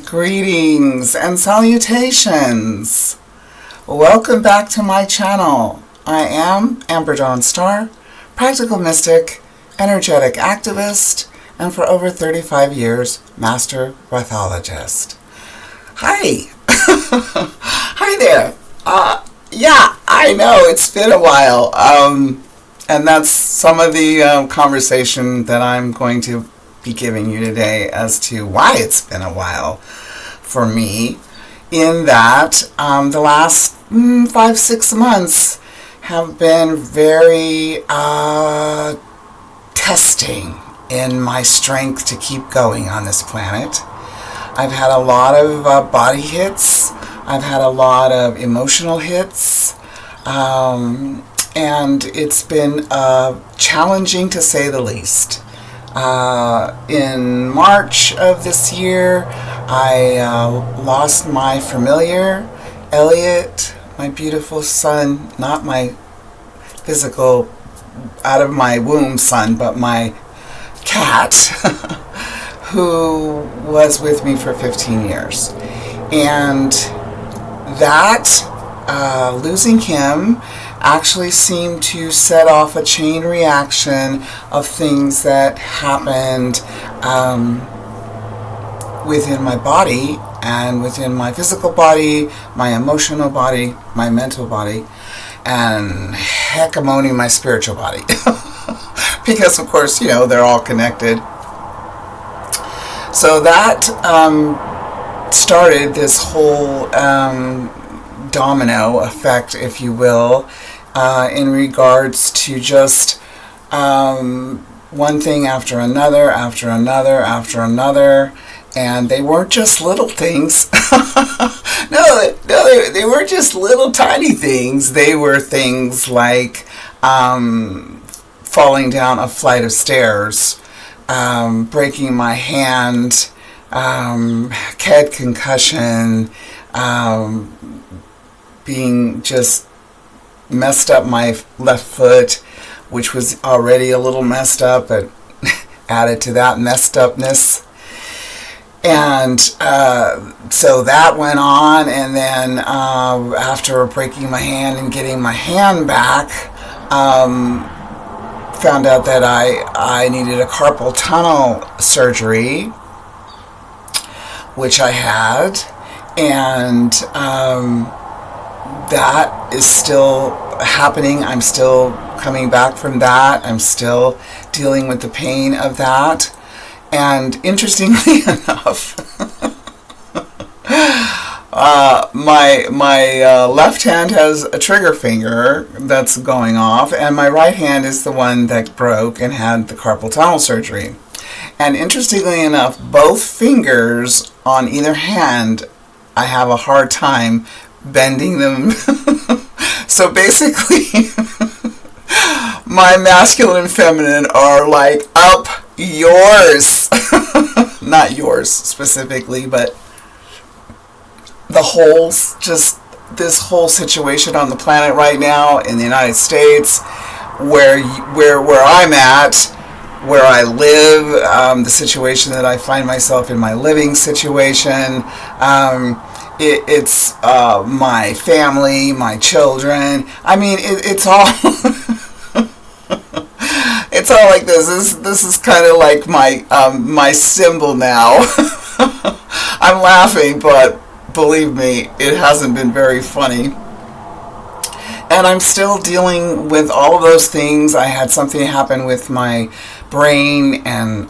Greetings and salutations. Welcome back to my channel. I am Amber Dawn Star, practical mystic, energetic activist, and for over 35 years, master breathologist. Hi. Hi there. Yeah, I know it's been a while. And that's some of the conversation that I'm going to be giving you today as to why it's been a while for me, in that the last 5-6 months have been very testing in my strength to keep going on this planet. I've had a lot of body hits. I've had a lot of emotional hits. And it's been challenging to say the least. In March of this year, I lost my familiar, Elliot, my beautiful son, not my physical, out of my womb son, but my cat, who was with me for 15 years. And that, losing him, actually seemed to set off a chain reaction of things that happened within my body and within my physical body, my emotional body, my mental body, and heck-a-moning my spiritual body. Because, of course, they're all connected. So that started this whole domino effect, if you will, in regards to just one thing after another, and they weren't just little things. No, they weren't just little tiny things. They were things like falling down a flight of stairs, breaking my hand, head concussion, being just messed up my left foot, which was already a little messed up, but added to that messed upness. And so that went on, and then after breaking my hand and getting my hand back, found out that I needed a carpal tunnel surgery, which I had, and that is still happening. I'm still coming back from that. I'm still dealing with the pain of that. And interestingly enough, my left hand has a trigger finger that's going off, and my right hand is the one that broke and had the carpal tunnel surgery. And interestingly enough, both fingers on either hand, I have a hard time bending them. So basically, my masculine and feminine are like up yours. Not yours specifically, but the whole, just this whole situation on the planet right now in the United States, where I'm at, where I live, the situation that I find myself in, my living situation, it's my family, my children. I mean, it's all it's all like this. This is kind of like my symbol now. I'm laughing, but believe me, it hasn't been very funny. And I'm still dealing with all of those things. I had something happen with my brain and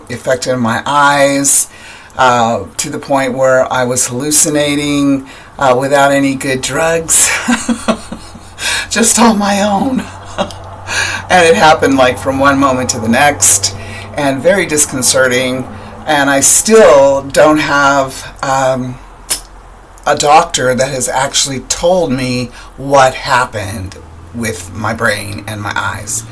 affected my eyes. To the point where I was hallucinating without any good drugs, just on my own. And it happened like from one moment to the next, and very disconcerting. And I still don't have a doctor that has actually told me what happened with my brain and my eyes.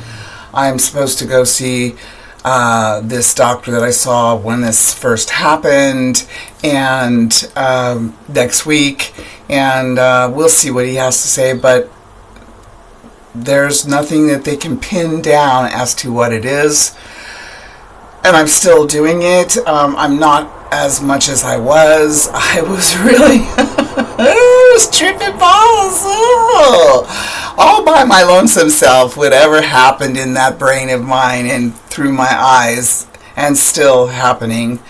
I'm supposed to go see this doctor that I saw when this first happened, and next week, and we'll see what he has to say, but there's nothing that they can pin down as to what it is, and I'm still doing it. I'm not as much as I was really, I was tripping balls. Oh, all by my lonesome self, whatever happened in that brain of mine and through my eyes, and still happening,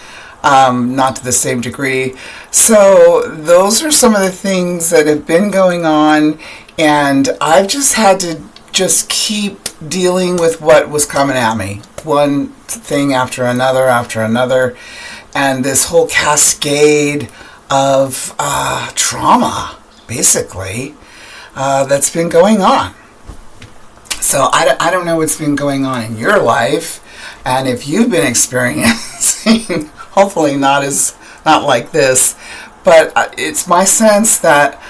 not to the same degree. So those are some of the things that have been going on, and I've just had to just keep dealing with what was coming at me, one thing after another, and this whole cascade of trauma, basically, that's been going on. So I don't know what's been going on in your life, and if you've been experiencing, hopefully not like this, but it's my sense that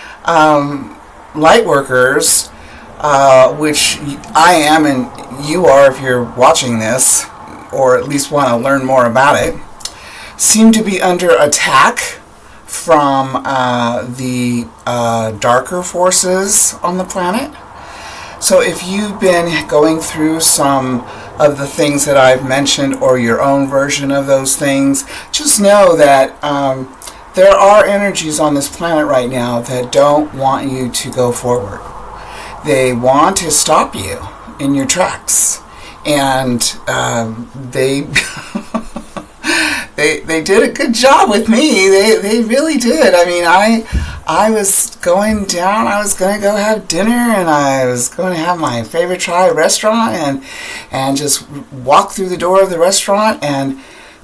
light workers, which I am and you are if you're watching this, or at least want to learn more about it, seem to be under attack from the darker forces on the planet. So if you've been going through some of the things that I've mentioned, or your own version of those things, just know that there are energies on this planet right now that don't want you to go forward. They want to stop you in your tracks, and they they did a good job with me. They really did. I mean, I was going down. I was going to go have dinner, and I was going to have my favorite Thai restaurant, and just walk through the door of the restaurant, and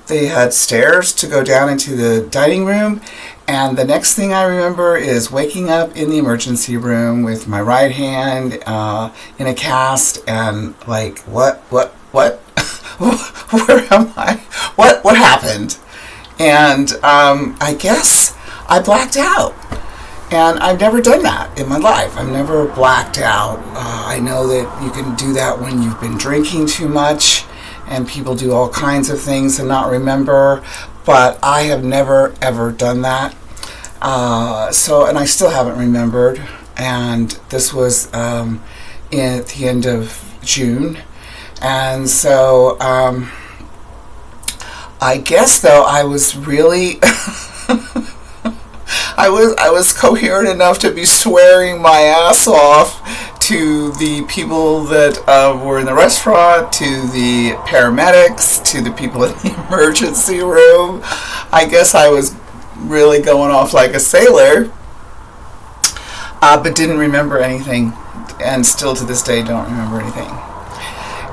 they had stairs to go down into the dining room. And the next thing I remember is waking up in the emergency room with my right hand in a cast, and like, what? Where am I? What happened? And I guess I blacked out. And I've never done that in my life. I've never blacked out. I know that you can do that when you've been drinking too much, and people do all kinds of things and not remember, but I have never ever done that. And I still haven't remembered, and this was at the end of June, and so I guess though I was really I was coherent enough to be swearing my ass off to the people that were in the restaurant, to the paramedics, to the people in the emergency room. I guess I was really going off like a sailor, but didn't remember anything, and still to this day don't remember anything.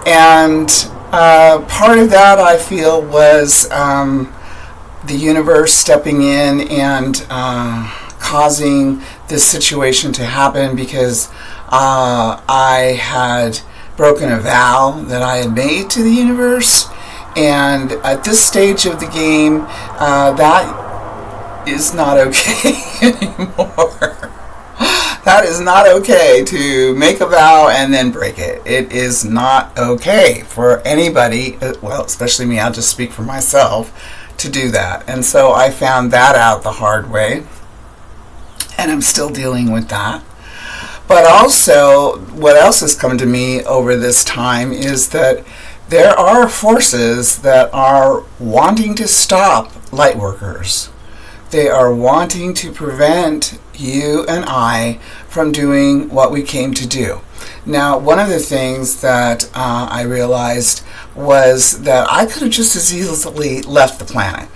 And part of that, I feel, was the universe stepping in and causing this situation to happen, because I had broken a vow that I had made to the universe, and at this stage of the game, that is not okay anymore. That is not okay to make a vow and then break it. It is not okay for anybody, well, especially me, I'll just speak for myself, to do that. And so I found that out the hard way, and I'm still dealing with that. But also, what else has come to me over this time is that there are forces that are wanting to stop light workers. They are wanting to prevent you and I from doing what we came to do. Now, one of the things that I realized was that I could have just as easily left the planet.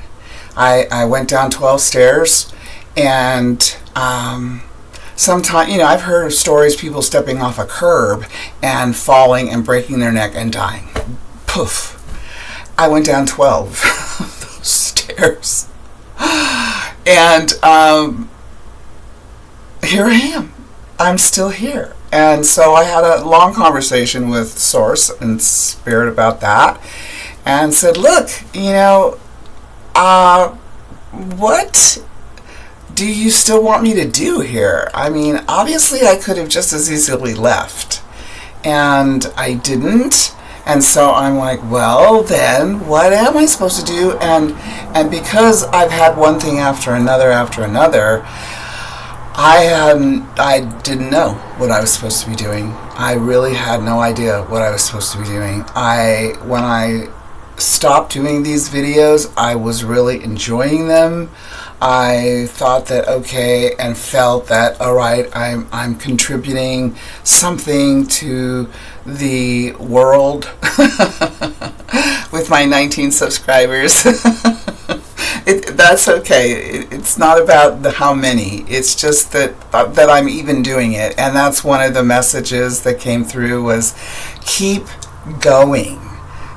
I went down 12 stairs, and sometimes, I've heard of stories, people stepping off a curb and falling and breaking their neck and dying. Poof. I went down 12 of those stairs. And here I am. I'm still here. And so I had a long conversation with Source and Spirit about that, and said, look, what do you still want me to do here? I mean, obviously I could have just as easily left, and I didn't. And so I'm like, well, then what am I supposed to do? And because I've had one thing after another, I didn't know what I was supposed to be doing. I really had no idea what I was supposed to be doing. When I stopped doing these videos, I was really enjoying them. I thought that okay, and felt that all right, I'm contributing something to the world with my 19 subscribers. That's okay. It's not about the how many. It's just that I'm even doing it, and that's one of the messages that came through was keep going.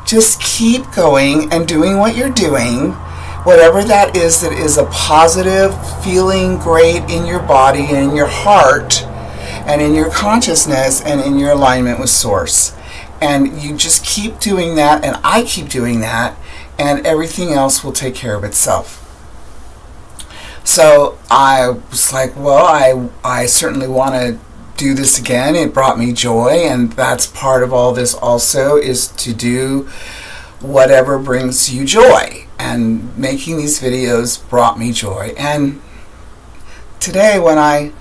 Just keep going and doing what you're doing, whatever that is a positive, feeling great in your body and in your heart and in your consciousness and in your alignment with Source. And you just keep doing that, and I keep doing that, and everything else will take care of itself. So I was like, well, I certainly want to do this again. It brought me joy, and that's part of all this also, is to do whatever brings you joy. And making these videos brought me joy. And yesterday when I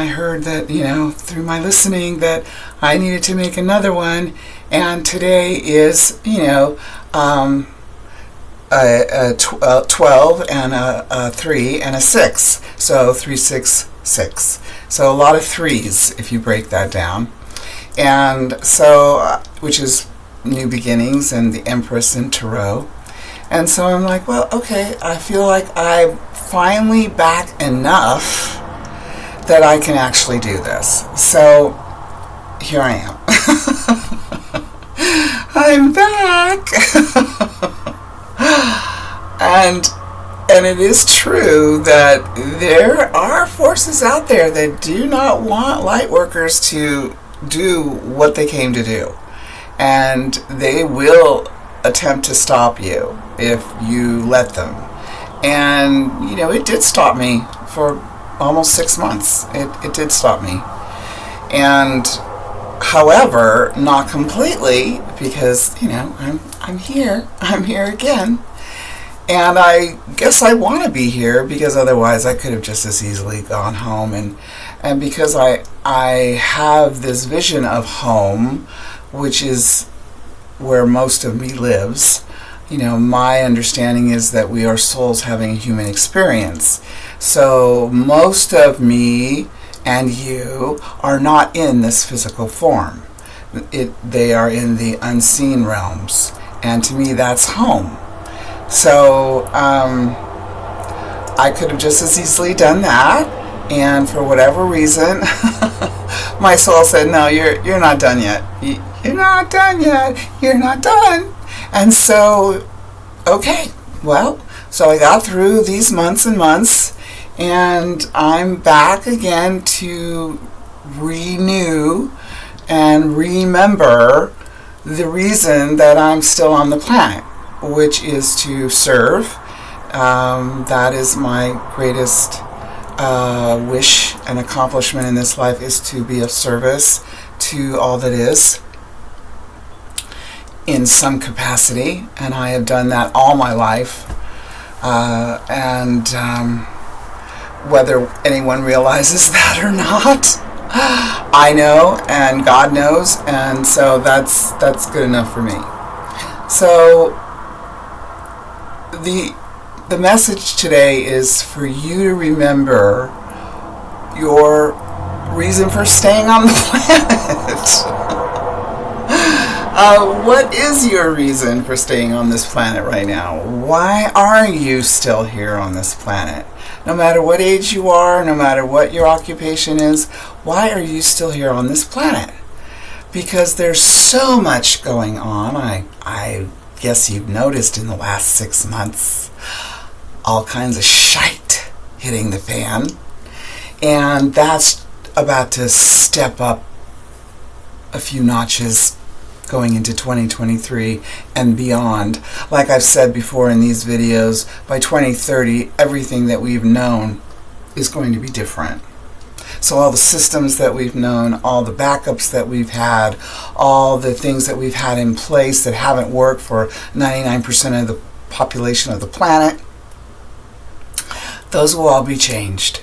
heard that, through my listening, that I needed to make another one, and today is, a 12 and a 3 and a 6, so 366. So a lot of threes if you break that down. And so, which is New Beginnings and the Empress in Tarot. And so I'm like, well, okay, I feel like I'm finally back enough that I can actually do this. So here I am. I'm back. And it is true that there are forces out there that do not want light workers to do what they came to do. And they will attempt to stop you if you let them. And, it did stop me for almost 6 months. It did stop me. And, however, not completely, because, I'm here. I'm here again. And I guess I want to be here, because otherwise I could have just as easily gone home. And because I have this vision of home, which is where most of me lives, my understanding is that we are souls having a human experience. So most of me and you are not in this physical form. They are in the unseen realms. And to me, that's home. So I could have just as easily done that, and for whatever reason, my soul said, no, you're not done yet. You're not done yet. You're not done. And so, okay, well, so I got through these months and months, and I'm back again to renew and remember the reason that I'm still on the planet, which is to serve. That is my greatest wish and accomplishment in this life, is to be of service to all that is in some capacity, and I have done that all my life. And whether anyone realizes that or not, I know, and God knows, and so that's good enough for me. So the message today is for you to remember your reason for staying on the planet. What is your reason for staying on this planet right now? Why are you still here on this planet? No matter what age you are, no matter what your occupation is, why are you still here on this planet? Because there's so much going on. I guess you've noticed in the last 6 months, all kinds of shite hitting the fan. And that's about to step up a few notches going into 2023 and beyond. Like I've said before in these videos, by 2030, everything that we've known is going to be different. So all the systems that we've known, all the backups that we've had, all the things that we've had in place that haven't worked for 99% of the population of the planet, those will all be changed.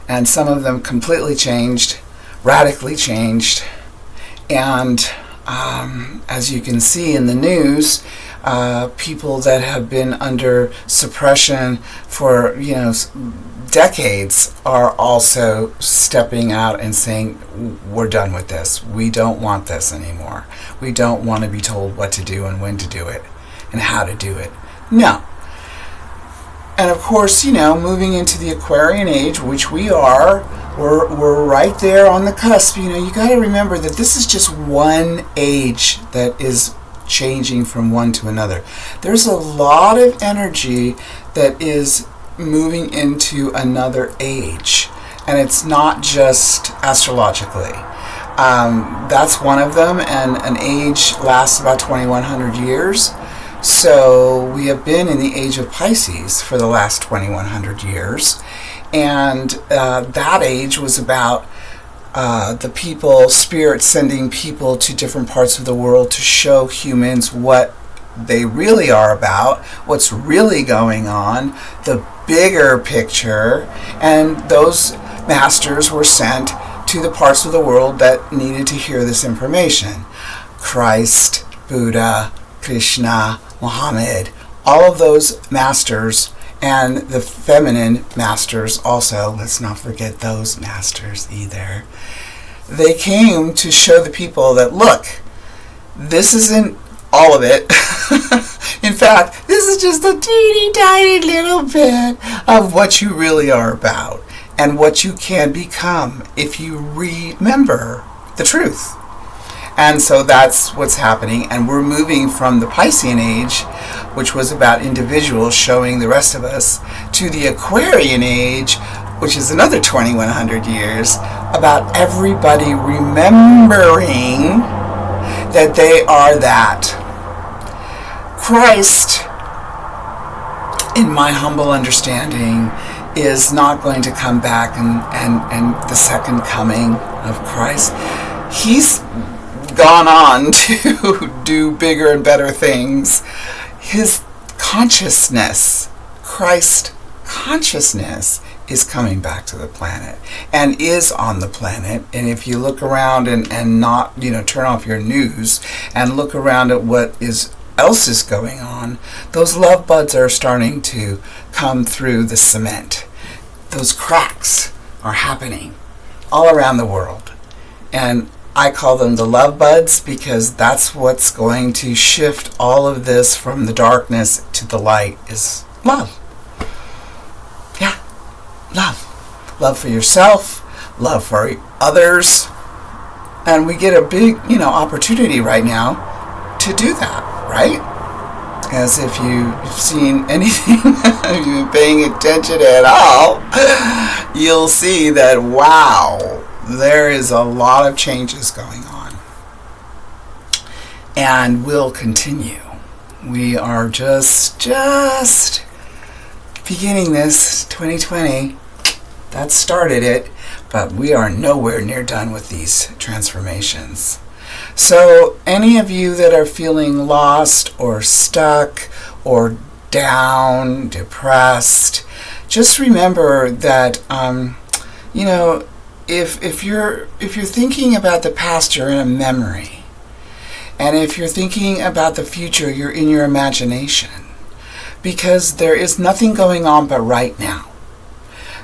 And some of them completely changed, radically changed, and as you can see in the news, people that have been under suppression for decades are also stepping out and saying, we're done with this. We don't want this anymore. We don't want to be told what to do and when to do it and how to do it. No. And of course, moving into the Aquarian age, which we are, we're right there on the cusp. You got to remember that this is just one age that is changing from one to another. There's a lot of energy that is moving into another age, and it's not just astrologically. That's one of them, and an age lasts about 2,100 years. So we have been in the age of Pisces for the last 2,100 years, and that age was about the people, spirit sending people to different parts of the world to show humans what they really are about, what's really going on, the bigger picture, and those masters were sent to the parts of the world that needed to hear this information. Christ, Buddha, Krishna, Muhammad, all of those masters, and the feminine masters also, let's not forget those masters either. They came to show the people that, look, this isn't all of it. In fact, this is just a teeny tiny little bit of what you really are about and what you can become if you remember the truth. And so that's what's happening, and we're moving from the Piscean age, which was about individuals showing the rest of us, to the Aquarian age, which is another 2,100 years, about everybody remembering that they are that. Christ, in my humble understanding, is not going to come back and the second coming of Christ. He's gone on to do bigger and better things. His consciousness, Christ consciousness, is coming back to the planet and is on the planet. And if you look around and not, turn off your news and look around at what else is going on, those love buds are starting to come through the cement. Those cracks are happening all around the world. And I call them the love buds because that's what's going to shift all of this from the darkness to the light is love. Yeah, love. Love for yourself, love for others. And we get a big, opportunity right now to do that, right? As if you've seen anything, if you've been paying attention at all, you'll see that, wow, there is a lot of changes going on. And will continue. We are just beginning this 2020. That started it, but we are nowhere near done with these transformations. So any of you that are feeling lost or stuck or down, depressed, just remember that, if you're thinking about the past, you're in a memory. And if you're thinking about the future, you're in your imagination. Because there is nothing going on but right now.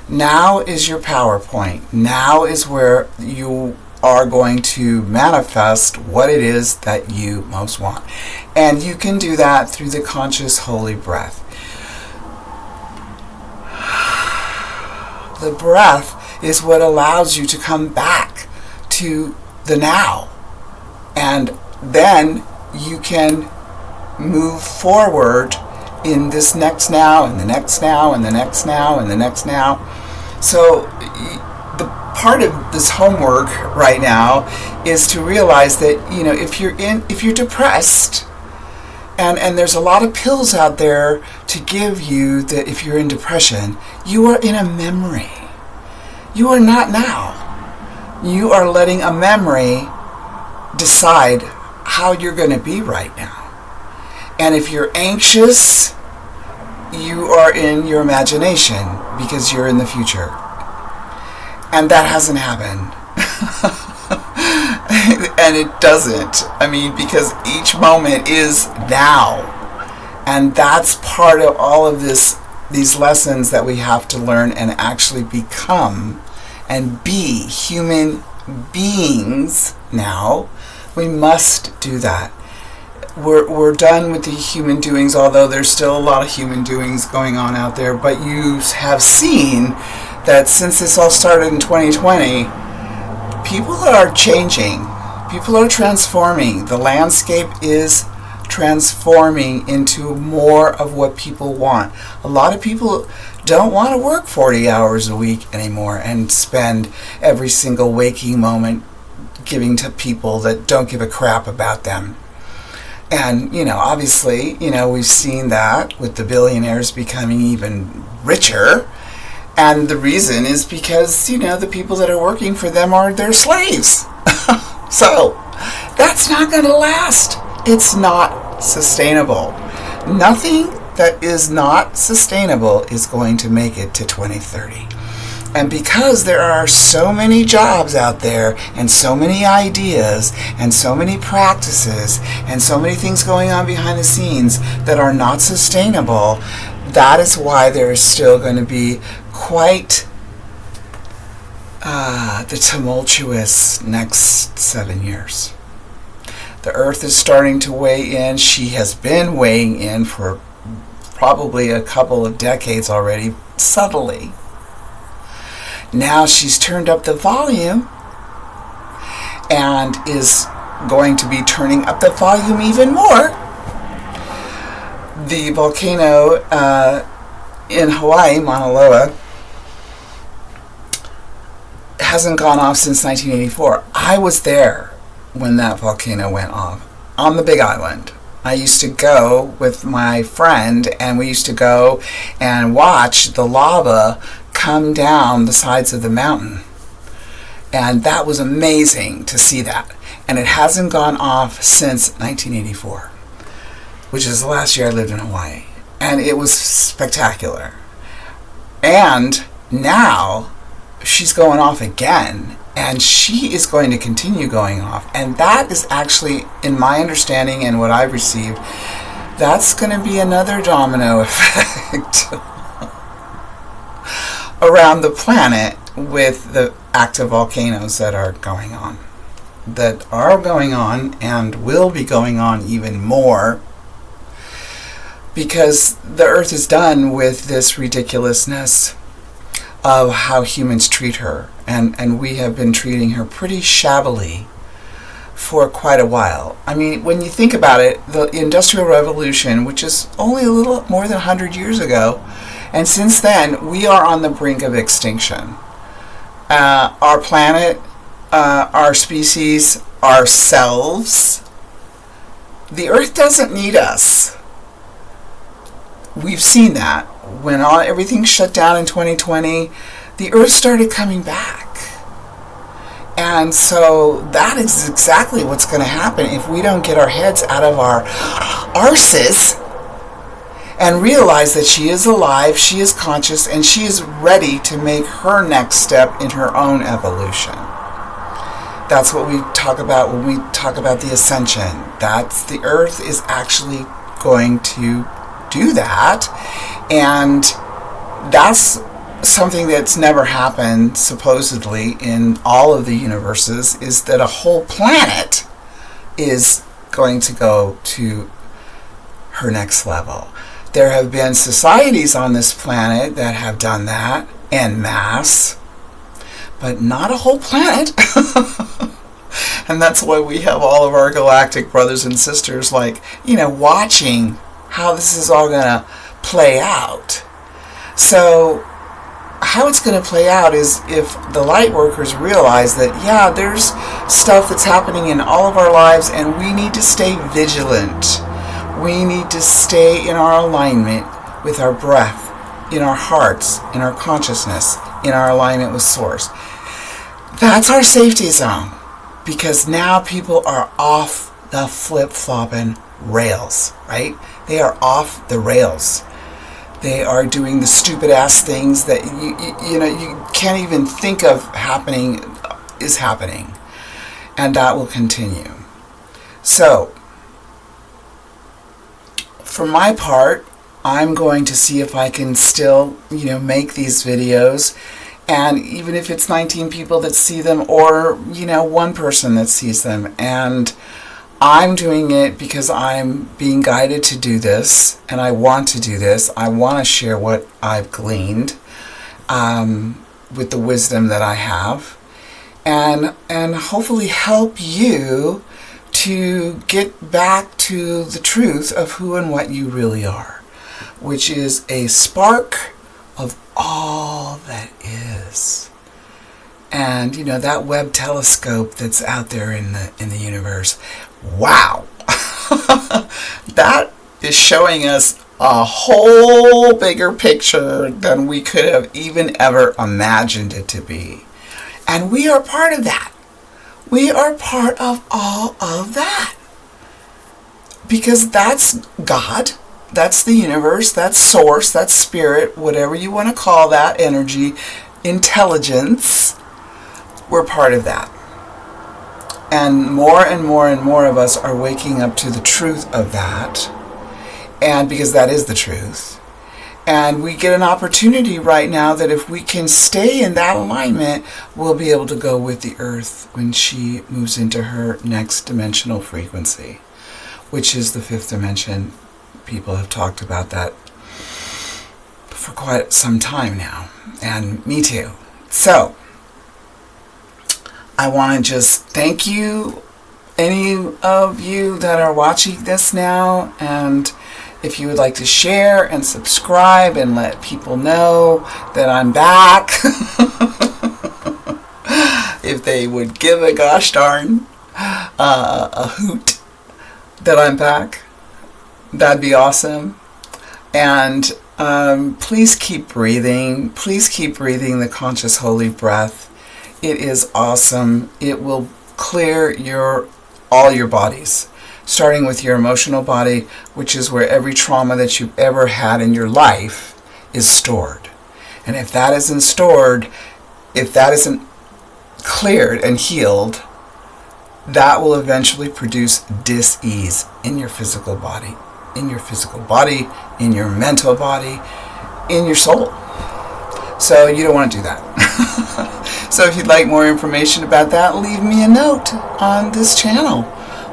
Now is your PowerPoint. Now is where you are going to manifest what it is that you most want. And you can do that through the conscious holy breath. The breath is what allows you to come back to the now. And then you can move forward in this next now, and the next now, and the next now, and the next now. So the part of this homework right now is to realize that, if you're depressed, and there's a lot of pills out there to give you that if you're in depression, you are in a memory. You are not now. You are letting a memory decide how you're going to be right now. And if you're anxious, you are in your imagination because you're in the future. And that hasn't happened. And it doesn't. I mean, because each moment is now. And that's part of all of these lessons that we have to learn and actually become and be human beings now. We must do that. We're done with the human doings, although there's still a lot of human doings going on out there. But you have seen that since this all started in 2020, people are changing. People are transforming. The landscape is transforming into more of what people want. A lot of people don't want to work 40 hours a week anymore and spend every single waking moment giving to people that don't give a crap about them. And, obviously, we've seen that with the billionaires becoming even richer. And the reason is because, the people that are working for them are their slaves. So, that's not going to last. It's not sustainable. Nothing that is not sustainable is going to make it to 2030. And because there are so many jobs out there and so many ideas and so many practices and so many things going on behind the scenes that are not sustainable, that is why there is still going to be quite the tumultuous next 7 years. The Earth is starting to weigh in. She has been weighing in for probably a couple of decades already, subtly. Now she's turned up the volume and is going to be turning up the volume even more. The volcano in Hawaii, Mauna Loa, hasn't gone off since 1984. I was there when that volcano went off on the Big Island. I used to go with my friend, and we used to go and watch the lava come down the sides of the mountain. And that was amazing to see that. And it hasn't gone off since 1984, which is the last year I lived in Hawaii. And it was spectacular. And now she's going off again, and she is going to continue going off. And that is actually, in my understanding and what I've received, that's going to be another domino effect around the planet with the active volcanoes that are going on and will be going on even more, because the Earth is done with this ridiculousness of how humans treat her, and we have been treating her pretty shabbily for quite a while. I mean, when you think about it, the Industrial Revolution, which is only a little more than 100 years ago, and since then, we are on the brink of extinction. Our planet, our species, ourselves, the Earth doesn't need us. We've seen that. When everything shut down in 2020, the Earth started coming back. And so that is exactly what's going to happen if we don't get our heads out of our arses and realize that she is alive, she is conscious, and she is ready to make her next step in her own evolution. That's what we talk about when we talk about the ascension. That's the Earth is actually going to do that, and that's something that's never happened supposedly in all of the universes, is that a whole planet is going to go to her next level. There have been societies on this planet that have done that en masse, but not a whole planet. And that's why we have all of our galactic brothers and sisters watching how this is all going to play out. So how it's going to play out is if the light workers realize that, there's stuff that's happening in all of our lives, and we need to stay vigilant. We need to stay in our alignment with our breath, in our hearts, in our consciousness, in our alignment with Source. That's our safety zone, because now people are off the flip-flopping rails, right? They are off the rails. They are doing the stupid-ass things that you can't even think of is happening. and that will continue. So, for my part, I'm going to see if I can still, make these videos. And even if it's 19 people that see them, or, one person that sees them. And I'm doing it because I'm being guided to do this. And I want to do this. I want to share what I've gleaned with the wisdom that I have. And hopefully help you to get back to the truth of who and what you really are, which is a spark of all that is. And that Webb telescope that's out there in the universe, wow. That is showing us a whole bigger picture than we could have even ever imagined it to be. And we are part of that. We are part of all of that. Because that's God, that's the universe, that's source, that's spirit, whatever you want to call that, energy, intelligence. We're part of that. And more and more of us are waking up to the truth of that. And because that is the truth. And we get an opportunity right now that if we can stay in that alignment, we'll be able to go with the earth when she moves into her next dimensional frequency, which is the fifth dimension. People have talked about that for quite some time now, and me too. So, I want to just thank you, any of you that are watching this now, and if you would like to share and subscribe and let people know that I'm back, if they would give a gosh darn a hoot that I'm back, that'd be awesome. And please keep breathing. Please keep breathing the conscious holy breath. It is awesome. It will clear all your bodies, starting with your emotional body, which is where every trauma that you've ever had in your life is stored. And if that isn't stored, if that isn't cleared and healed, that will eventually produce dis-ease in your physical body, in your mental body, in your soul. So you don't want to do that. So if you'd like more information about that, leave me a note on this channel.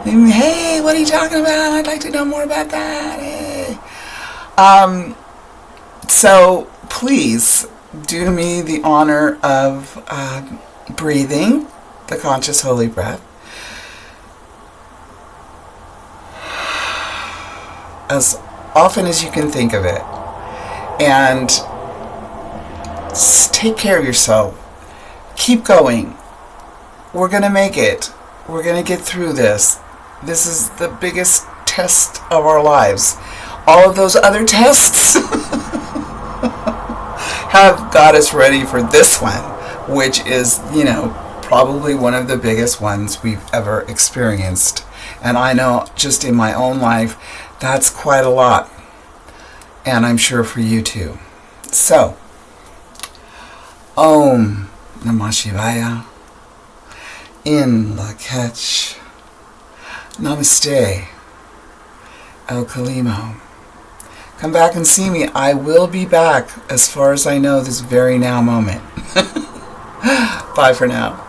Hey, what are you talking about? I'd like to know more about that. Hey. So please do me the honor of breathing the conscious holy breath as often as you can think of it, and take care of yourself. Keep going. We're gonna make it. We're gonna get through this. This is the biggest test of our lives. All of those other tests have got us ready for this one, which is, probably one of the biggest ones we've ever experienced. And I know just in my own life, that's quite a lot. And I'm sure for you too. So, Om Namah Shivaya. In Lak'ech. Namaste. El Kalimo. Come back and see me. I will be back as far as I know this very now moment. Bye for now.